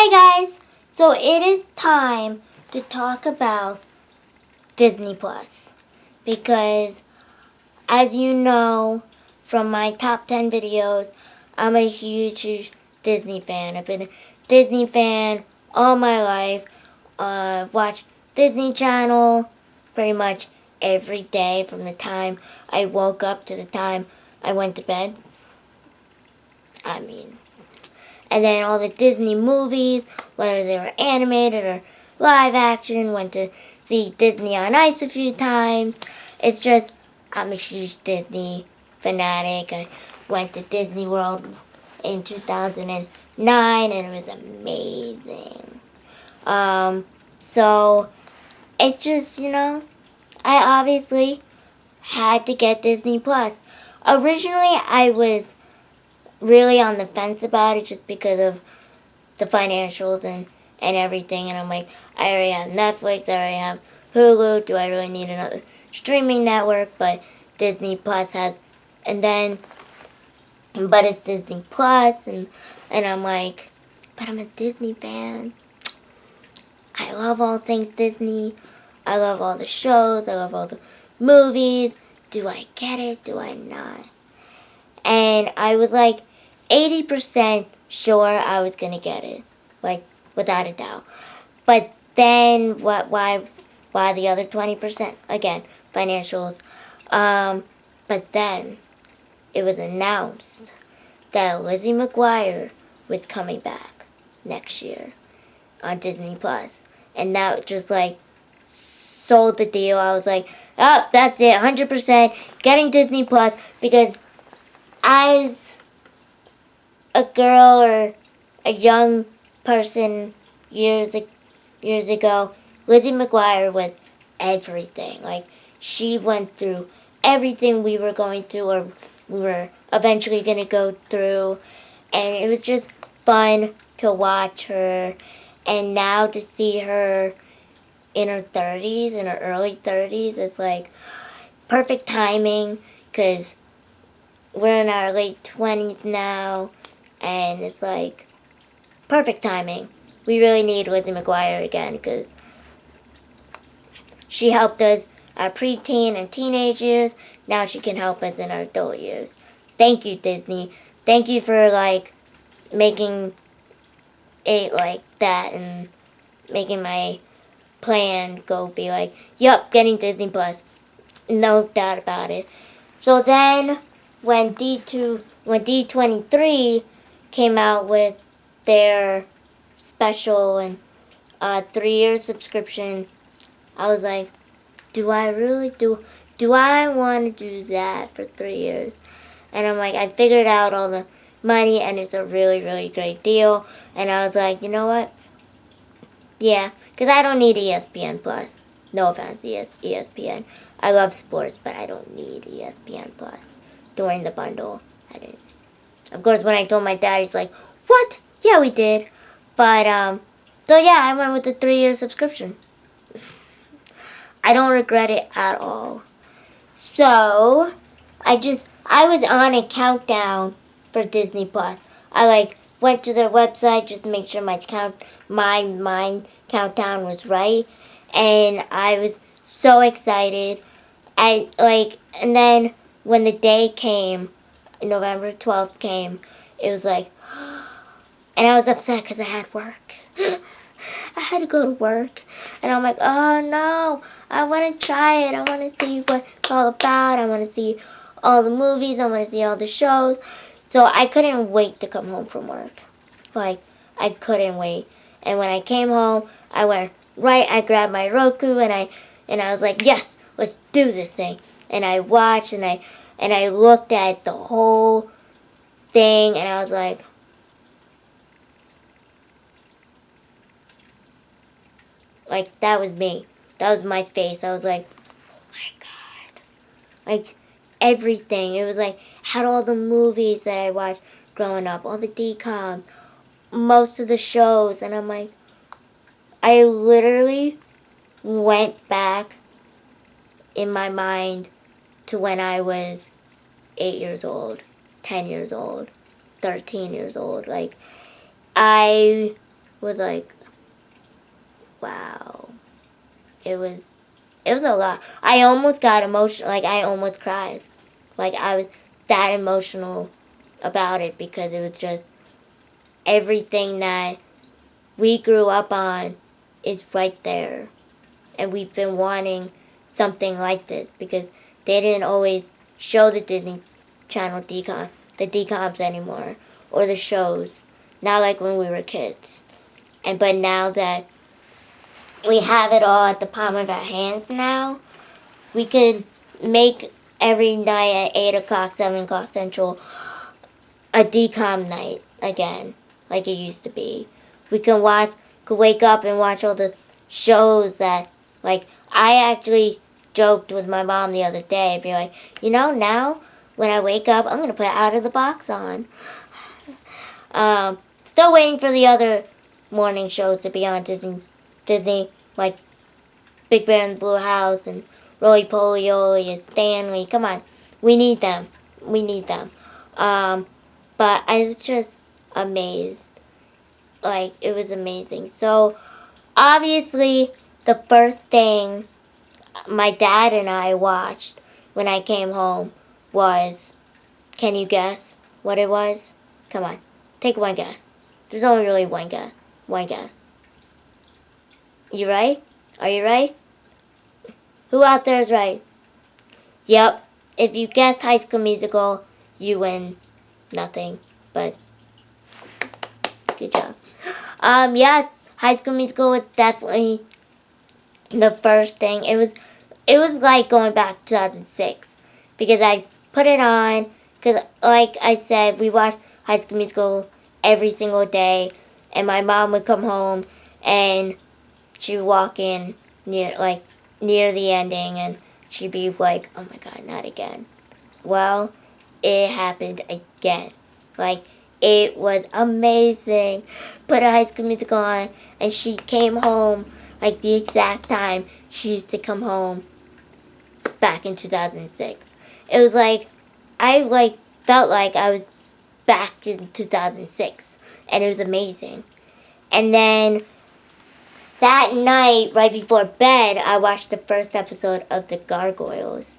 Hi guys! So it is time to talk about Disney Plus because as you know from my top 10 videos, I'm a huge Disney fan. I've been a Disney fan all my life. I've watched Disney Channel pretty much every day from the time I woke up to the time I went to bed. And then all the Disney movies, whether they were animated or live action, went to see Disney on Ice a few times. It's just, I'm a huge Disney fanatic. I went to Disney World in 2009 and it was amazing. So it's just, I obviously had to get Disney Plus. Originally, I was really on the fence about it just because of the financials and everything. And I'm like, I already have Netflix, I already have Hulu. Do I really need another streaming network? But Disney Plus has, but it's Disney Plus, and I'm like, but I'm a Disney fan. I love all things Disney. I love all the shows. I love all the movies. Do I get it? Do I not? And I was like 80% sure I was going to get it. Like, without a doubt. But then, why the other 20%? Again, financials. But then, it was announced that Lizzie McGuire was coming back next year on Disney Plus. And that just, like, sold the deal. I was like, oh, that's it, 100% getting Disney Plus, because as a girl or a young person years ago, Lizzie McGuire was everything. Like, she went through everything we were going through or we were eventually going to go through. And it was just fun to watch her. And now to see her in her 30s, in her early 30s, it's like perfect timing because we're in our late 20s now, and it's like perfect timing. We really need Lizzie McGuire again because she helped us our preteen and teenage years. Now she can help us in our adult years. Thank you, Disney. Thank you for like making it like that and making my plan go be like, yup, getting Disney Plus. No doubt about it. So then when D23 came out with their special and 3-year subscription, I was like, do I really do I want to do that for 3 years? And I'm like, I figured out all the money and it's a really, really great deal. And I was like, you know what? Yeah, because I don't need ESPN Plus. No offense, ESPN. I love sports, but I don't need ESPN Plus. During the bundle, I didn't. Of course, when I told my dad, he's like, what? Yeah, we did. But, so yeah, I went with the 3-year subscription. I don't regret it at all. So, I was on a countdown for Disney Plus. I like went to their website just to make sure my countdown was right, and I was so excited. And then when the day came, November 12th came, it was like, and I was upset because I had work. I had to go to work. And I'm like, oh no, I want to try it. I want to see what it's all about. I want to see all the movies. I want to see all the shows. So I couldn't wait to come home from work. Like, I couldn't wait. And when I came home, I grabbed my Roku and I was like, yes, let's do this thing. And I watched and I looked at the whole thing and I was like, that was me. That was my face. I was like, oh my God. Like, everything. It was like, had all the movies that I watched growing up, all the DComs, most of the shows. And I'm like, I literally went back in my mind to when I was 8 years old, 10 years old, 13 years old. Like, I was like, wow. It was a lot. I almost got emotional. Like, I almost cried. Like, I was that emotional about it because it was just everything that we grew up on is right there. And we've been wanting something like this because they didn't always show the Disney Channel the DComs anymore, or the shows. Not like when we were kids. But now that we have it all at the palm of our hands now, we could make every night at 8 o'clock, 7 o'clock Central a DCOM night again, like it used to be. We could wake up and watch all the shows that, like, I actually joked with my mom the other day, be like, now when I wake up, I'm going to put Out of the Box on. Still waiting for the other morning shows to be on Disney, like Big Bear in the Blue House and Roly Poly Oly and Stanley. Come on. We need them. But I was just amazed. Like, it was amazing. So, obviously, the first thing my dad and I watched when I came home was, can you guess what it was? Come on. Take one guess. There's only really one guess. One guess. You right? Are you right? Who out there is right? Yep. If you guess High School Musical, you win nothing. But good job. Yeah, High School Musical was definitely the first thing. It was like going back to 2006 because I put it on because, like I said, we watched High School Musical every single day, and my mom would come home and she would walk in near the ending, and she'd be like, "Oh my God, not again." Well, it happened again. Like, it was amazing. Put a High School Musical on, and she came home like the exact time she used to come home back in 2006. It was like, I felt like I was back in 2006, and it was amazing. And then that night, right before bed, I watched the first episode of The Gargoyles.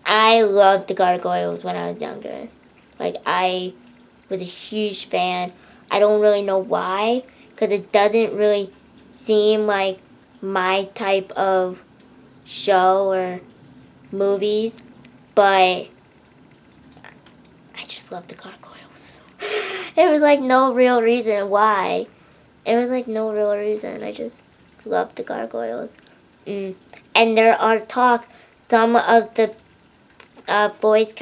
I loved The Gargoyles when I was younger. Like, I was a huge fan. I don't really know why, because it doesn't really seem like my type of show or movies, but I just love The Gargoyles. There was like no real reason why. It was like no real reason. I just love The Gargoyles. And there are talks, some of the voice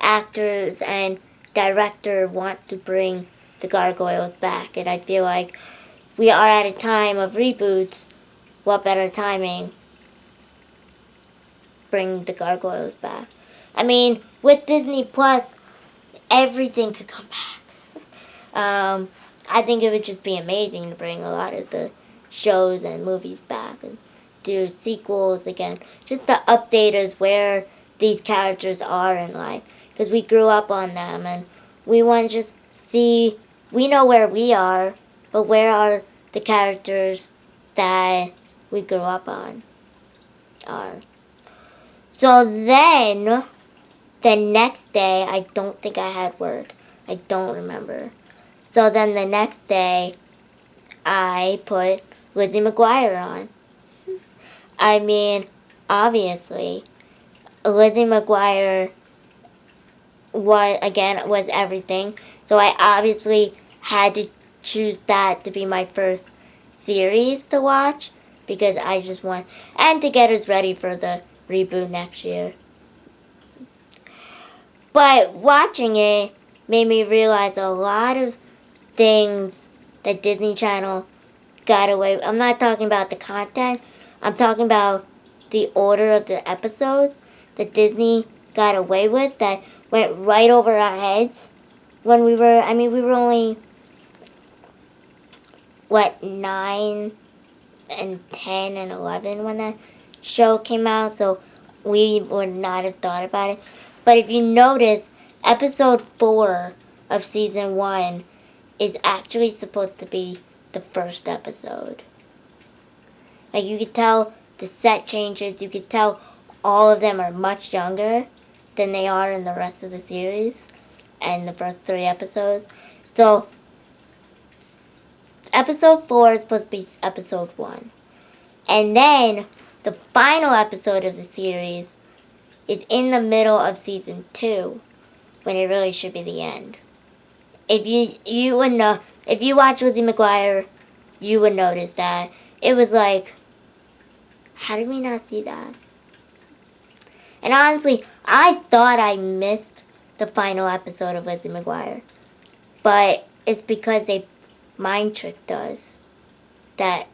actors and director want to bring The Gargoyles back. And I feel like we are at a time of reboots. What better timing? Bring The Gargoyles back. I mean, with DisneyPlus, everything could come back. I think it would just be amazing to bring a lot of the shows and movies back and do sequels again. Just to update us where these characters are in life. Because we grew up on them and we want to just see, we know where we are, but where are the characters that we grew up on are. So then, the next day, I don't think I had work. I don't remember. So then the next day, I put Lizzie McGuire on. I mean, obviously, Lizzie McGuire was everything. So I obviously had to choose that to be my first series to watch because I just want, and to get us ready for the reboot next year. But watching it made me realize a lot of things that Disney Channel got away with. I'm not talking about the content. I'm talking about the order of the episodes that Disney got away with that went right over our heads when we were only, 9 and 10 and 11 when that show came out, so we would not have thought about it. But if you notice, episode 4 of season 1 is actually supposed to be the first episode. Like, you could tell the set changes, you could tell all of them are much younger than they are in the rest of the series and the first 3 episodes. So, episode 4 is supposed to be episode 1. And then, the final episode of the series is in the middle of season 2, when it really should be the end. If you would know, if you watch Lizzie McGuire, you would notice that. It was like, how did we not see that? And honestly, I thought I missed the final episode of Lizzie McGuire. But it's because they mind tricked us. That,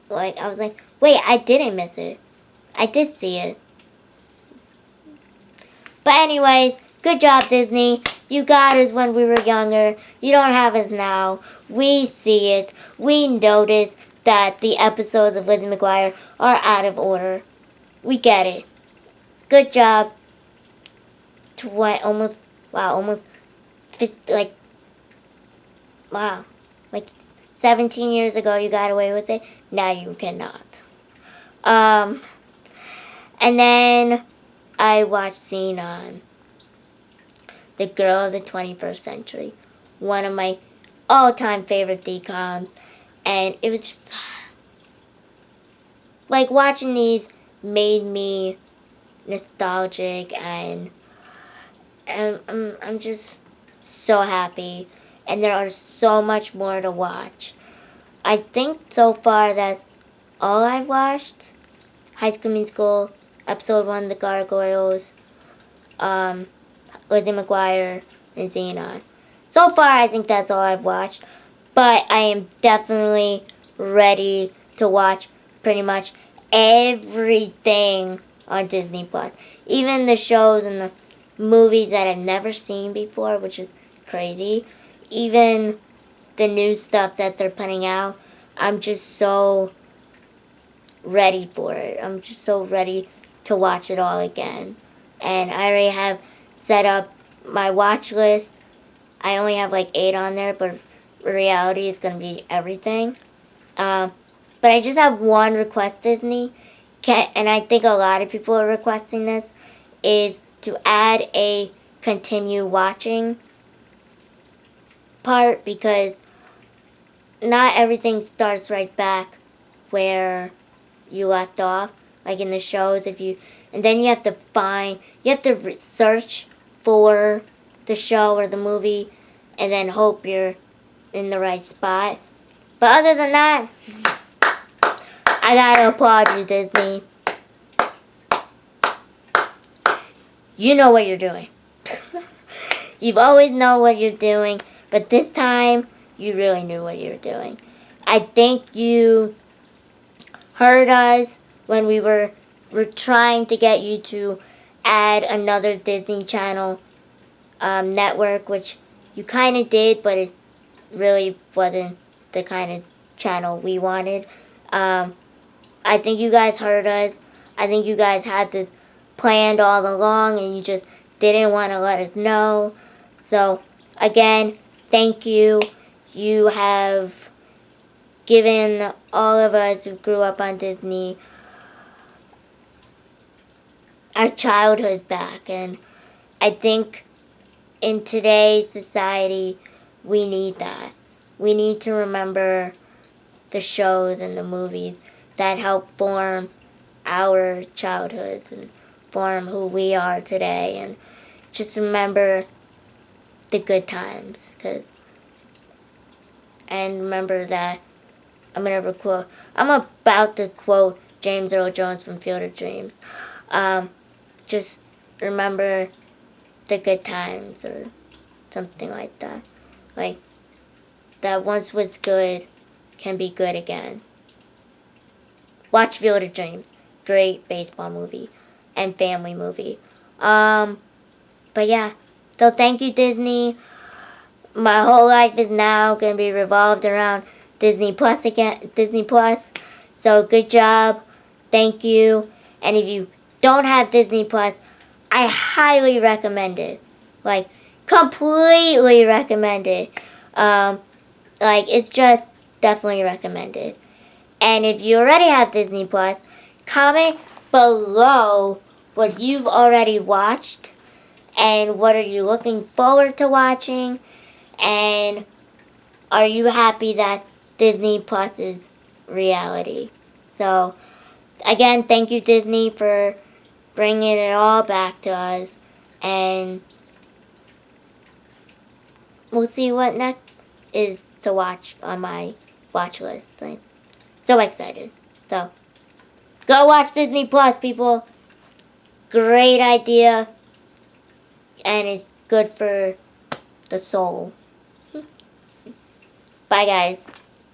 like, I was like, wait, I didn't miss it. I did see it. But anyways, good job, Disney. You got us when we were younger. You don't have us now. We see it. We notice that the episodes of Lizzie McGuire are out of order. We get it. Good job. Almost 17 years ago you got away with it. Now you cannot. And then I watched Xenon, the Girl of the 21st Century. One of my all-time favorite DComs. And it was just, like, watching these made me nostalgic, and I'm just so happy. And there are so much more to watch. I think so far that's all I've watched. High School Musical, Episode 1, The Gargoyles, Lizzie McGuire, and Xenon. So far, I think that's all I've watched. But I am definitely ready to watch pretty much everything on DisneyPlus. Even the shows and the movies that I've never seen before, which is crazy. Even the new stuff that they're putting out. I'm just so ready for it. I'm just so ready to watch it all again. And I already have set up my watch list. I only have like 8 on there, but in reality it's going to be everything. But I just have one request, Disney, and I think a lot of people are requesting this, is to add a continue watching part, because not everything starts right back where you left off, like in the shows. And then you have to search for the show or the movie, and then hope you're in the right spot. But other than that, I gotta applaud you, Disney. You know what you're doing. You've always known what you're doing, but this time, you really knew what you were doing. I think you heard us when we were trying to get you to add another Disney Channel network, which you kind of did, but it really wasn't the kind of channel we wanted. I think you guys heard us. I think you guys had this planned all along, and you just didn't want to let us know. So, again, thank you. You have given all of us who grew up on Disney our childhood back. And I think in today's society, we need that. We need to remember the shows and the movies that help form our childhoods and form who we are today. And just remember the good times. And remember that I'm about to quote James Earl Jones from Field of Dreams. Just remember the good times, or something like that. Like, that once was good can be good again. Watch Field of Dreams. Great baseball movie and family movie. But yeah. So thank you, Disney. My whole life is now going to be revolved around Disney Plus again. Disney Plus. So good job. Thank you. And if you don't have Disney Plus, I highly recommend it. Like, completely recommend it. Like, it's just definitely recommended. And if you already have Disney Plus, comment below what you've already watched and what are you looking forward to watching, and are you happy that Disney Plus is reality? So, again, thank you, Disney, for bringing it all back to us, and we'll see what next is to watch on my watch list. I'm so excited. So, go watch Disney Plus, people. Great idea, and it's good for the soul. Bye, guys.